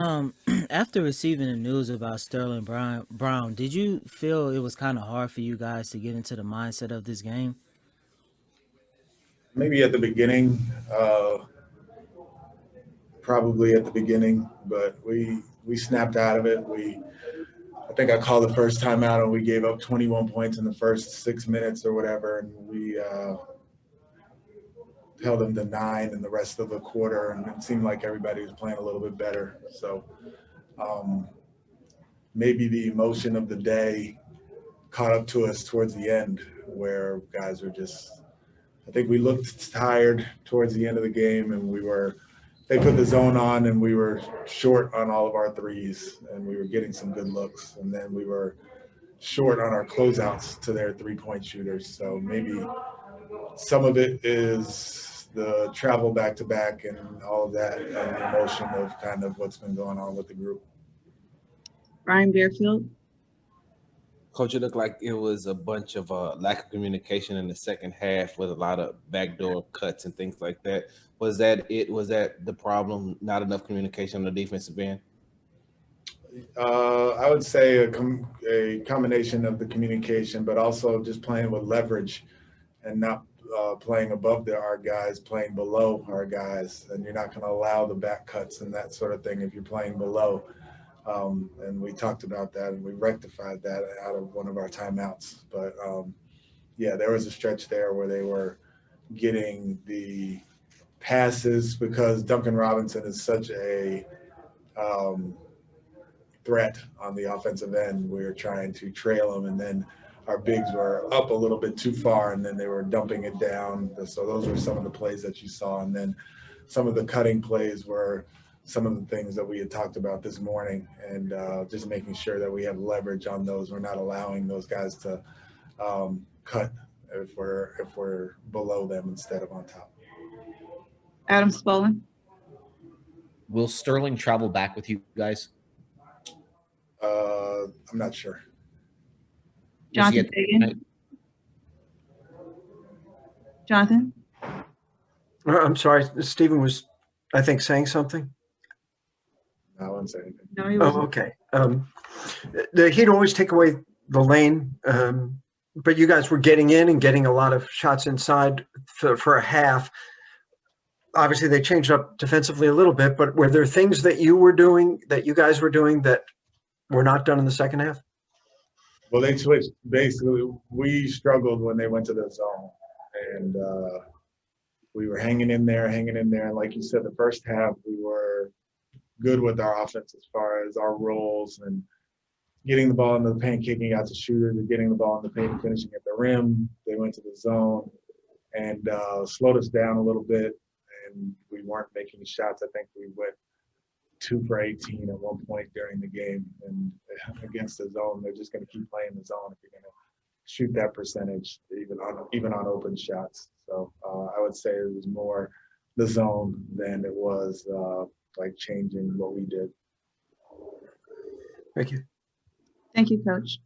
After receiving the news about Brown, did you feel it was kind of hard for you guys to get into the mindset of this game? Maybe at the beginning, probably at the beginning, but we snapped out of it. I think I called the first time out and we gave up 21 points in the first 6 minutes or whatever, and we held them to 9 in the rest of the quarter, and it seemed like everybody was playing a little bit better. So um, maybe the emotion of the day caught up to us towards the end, where guys were just. I think we looked tired towards the end of the game, and they put the zone on, and we were short on all of our threes, and we were getting some good looks, and then we were short on our closeouts to their 3-point shooters. So maybe some of it is the travel back to back and all of that, and the emotion of kind of what's been going on with the group. Brian Bearfield. Coach, it looked like it was a bunch of lack of communication in the second half with a lot of backdoor cuts and things like that. Was that it? Was that the problem? Not enough communication on the defensive end? I would say a combination of the communication, but also just playing with leverage and not playing above our guys, playing below our guys. And you're not going to allow the back cuts and that sort of thing if you're playing below. And we talked about that and we rectified that out of one of our timeouts. But yeah, there was a stretch there where they were getting the passes because Duncan Robinson is such a threat on the offensive end. We were trying to trail them, and then our bigs were up a little bit too far, and then they were dumping it down. So those were some of the plays that you saw. And then some of the cutting plays were some of the things that we had talked about this morning, and just making sure that we have leverage on those. We're not allowing those guys to cut if we're below them instead of on top. Adam Spollen. Will Sterling travel back with you guys? I'm not sure. Jonathan Fagan. Jonathan. I'm sorry, Stephen was, I think, saying something. I wouldn't say anything. No, he wasn't. Oh, okay. He'd always take away the lane, but you guys were getting in and getting a lot of shots inside for a half. Obviously, they changed up defensively a little bit, but were there things that you guys were doing that were not done in the second half? Well, they switched. Basically, we struggled when they went to the zone, and we were hanging in there. And like you said, the first half, we were good with our offense as far as our roles and getting the ball into the paint, kicking out to shooters, and getting the ball in the paint and finishing at the rim. They went to the zone and slowed us down a little bit, and we weren't making shots. I think we went 2 for 18 at one point during the game. And against the zone, they're just going to keep playing the zone if you're going to shoot that percentage, even on open shots. So I would say it was more the zone than it was like changing what we did. Thank you. Thank you, Coach.